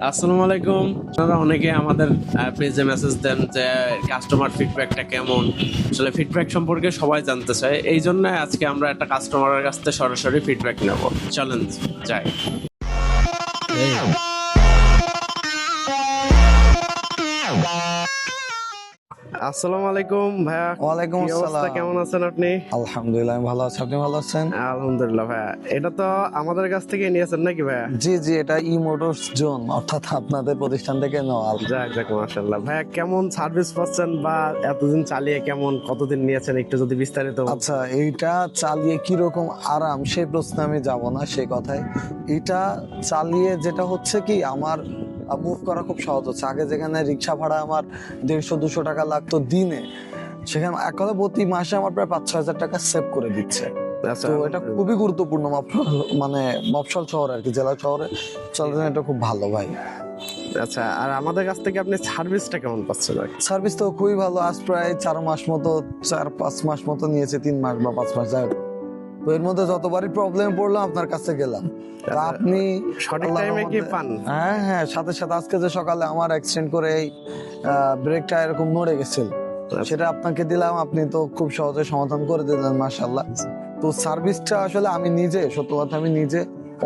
আসসালামু আলাইকুম। আপনারা অনেকে আমাদের পেজে মেসেজ দেন যে কাস্টমার ফিডব্যাকটা কেমন। আসলে ফিডব্যাক সম্পর্কে সবাই জানতে চায়, এই জন্য আজকে আমরা একটা কাস্টমারের কাছ থেকে সরাসরি ফিডব্যাক নেব। চলেন যাই। আসসালামু আলাইকুম ভাইয়া। ওয়ালাইকুম কি অবস্থা, আসসালাম। কেমন আছেন আপনি? আলহামদুলিল্লাহ, আমি ভালো আছি। আপনি ভালো আছেন? আলহামদুলিল্লাহ ভাইয়া। এটা তো আমাদের কাছ থেকে নিয়েছেন নাকি ভাইয়া? জি জি, এটা ই মোটরস জোন, অর্থাৎ আপনাদের প্রতিষ্ঠান থেকে নেওয়া। যাক যাক, মাশাআল্লাহ। ভাইয়া কেমন সার্ভিস পাচ্ছেন বা এতদিন চালিয়ে কেমন, কতদিন নিয়েছেন, একটু যদি বিস্তারিত আচ্ছা, এইটা চালিয়ে কিরকম আরাম সেই প্রশ্নে আমি যাব না, সেই কথায়। এটা চালিয়ে যেটা হচ্ছে কি, আমার মুভ করা খুব সহজ হচ্ছে। আগে যেখানে রিক্সা ভাড়া আমার 150-200 টাকা লাগতো দিনে, সেখানে এক কথা প্রতি মাসে আমার প্রায় 5-6 হাজার টাকা সেভ করে দিচ্ছে। আচ্ছা, তো এটা খুবই গুরুত্বপূর্ণ মানে মফস্বল শহরে আর কি, জেলা শহরে চলার জন্য এটা খুব ভালো ভাই। আচ্ছা, আর আমাদের কাছ থেকে আপনি সার্ভিসটা কেমন পাচ্ছেন? সার্ভিস তো খুবই ভালো। আজ প্রায় 4 মাস মতো, 4-5 মাস মতো নিয়েছে, 3 মাস বা 5 মাস, যাই হোক। তো এর মধ্যে যতবারই প্রবলেম পড়লো আপনার কাছে গেলাম, তা আপনি সঠিক আল্লাহর টাইমে কি রহমতে- পান? হ্যাঁ হ্যাঁ, সাথে সাথে আজকে যে সকালে আমার অ্যাক্সিডেন্ট করে এই ব্রেকটা এরকম নড়ে গেছিল, সেটা আপনাকে দিলাম, আপনি তো খুব সহজে সমাধান করে দিলেন, মাশাআল্লাহ। তো সার্ভিসটা আসলে আমি নিজে, সত্য কথা, আমি নিজে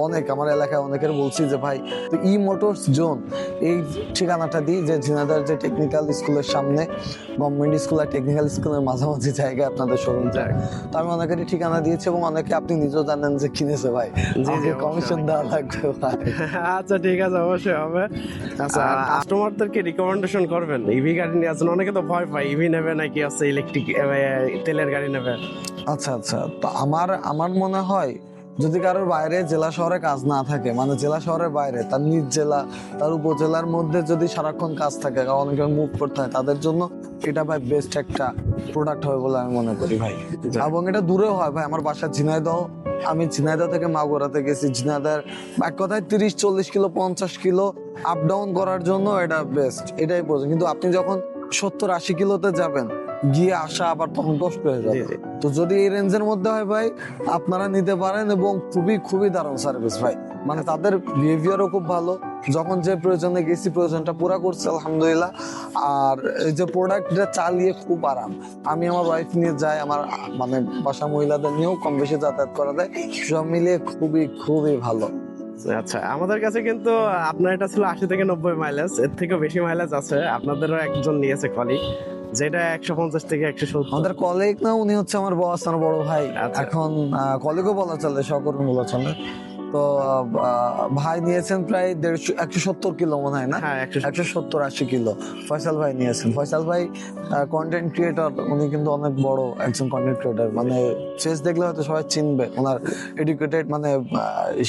অনেক আমার এলাকায় অনেকের বলছি যে ভাই, তো ই মোটরস জোন এই ঠিকানাটা দিই, যে ঝিনাইদহ যে টেকনিক্যাল স্কুলের সামনে, গভর্নমেন্ট স্কুল আর টেকনিক্যাল স্কুলের মাঝামাঝি জায়গায় আপনাদের শোরুম। তো আমি অনেকেরই ঠিকানা দিয়েছি, এবং অনেকে আপনি নিজেও জানেন যে কিনেছে ভাই, জি, আমাকে অবশ্যই। কমিশন দেওয়া লাগবে ভাই। আচ্ছা ঠিক আছে, অবশ্যই হবে। আচ্ছা, কাস্টমারদেরকে রিকমেন্ডেশন করবেন ইভি গাড়ি নিয়ে আসেন। অনেকে তো ভয় পায় ইভি নেবে নাকি আছে ইলেকট্রিক তেলের গাড়ি নেবে। আচ্ছা আচ্ছা, তো আমার আমার মনে হয়, যদি কারোর বাইরে জেলা শহরে কাজ না থাকে, মানে জেলা শহরের বাইরে তার নিজ জেলা, তার উপজেলার মধ্যে যদি সারাক্ষণ কাজ থাকে, কারণ অনেকে মুভ করতে হয়, তাদের জন্য এটা ভাই বেস্ট একটা প্রোডাক্ট হবে বলে আমি মনে করি ভাই। এবং এটা দূরেও হয় ভাই, আমার বাসা ঝিনাইদহ, আমি ঝিনাইদহ থেকে মাগুরাতে গেছি। ঝিনাইদহের এক কথায় 30-40 কিলো 50 কিলো আপ ডাউন করার জন্য এটা বেস্ট, এটাই প্রয়োজন। কিন্তু আপনি যখন 70-80 কিলোতে যাবেন, গিয়ে আসা আবার তখন কষ্ট হয়ে যাবে। তো যদি এই রেঞ্জের মধ্যে হয় ভাই, আপনারা নিতে পারেন, এবং খুবই খুবই দারুণ সার্ভিস ভাই। মানে তাদের বিহেভিয়ারও খুব ভালো, যখন যে প্রয়োজনে গেছি প্রয়োজনটা পুরা করছে আলহামদুলিল্লাহ। আর এই যে প্রোডাক্টটা চালিয়ে খুব আরাম। আমি আমার ওয়াইফ নিয়ে যাই, আমার মানে বাসা মহিলাদের নিয়েও কম বেশি যাতায়াত করা যায়, সব মিলিয়ে খুবই খুবই ভালো। আচ্ছা, আমাদের কাছে কিন্তু আপনার এটা ছিল 80 থেকে 90 মাইলেজ, এর থেকেও বেশি মাইলেজ আছে। আপনাদেরও একজন নিয়েছে কলিগ, যেটা 150 থেকে 170। আমাদের কলিগ না, উনি হচ্ছে আমার বস, আমার বড় ভাই। আচ্ছা। এখন কলিগও বলা চলে, সহকর্মী বলা চলে। তো ভাই নিয়েছেন প্রায় 170 কিলো মনে হয় না, হ্যাঁ, 170-80 কিলো ফয়সাল ভাই নিয়েছেন। ফয়সাল ভাই কন্টেন্ট ক্রিয়েটর, উনি কিন্তু অনেক বড় একজন কন্টেন্ট ক্রিয়েটর, মানে ফেস দেখলে হয়তো সবাই চিনবে। ওনার এডুকেটেড, মানে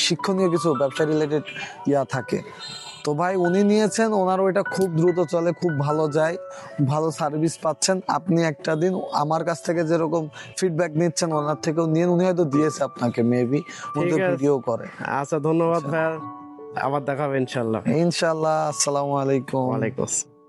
শিক্ষণীয় কিছু ব্যবসা রিলেটেড ইয়া থাকে। তো ভাই উনি নিয়েছেন, ওনার ওইটা খুব দ্রুত চলে, খুব ভালো যায়, ভালো সার্ভিস পাচ্ছেন। আপনি একটা দিন আমার কাছ থেকে যেরকম ফিডব্যাক নিচ্ছেন, ওনার থেকেও নিয়ে, উনি হয়তো দিয়েছে আপনাকে, মেবি ঠিক আছে। ভিডিও করে। আচ্ছা, ধন্যবাদ ভাইয়া। আবার দেখা হবে ইনশাল্লাহ। ইনশাআল্লাহ। আসসালামু আলাইকুম। ওয়ালাইকুম আসসালাম।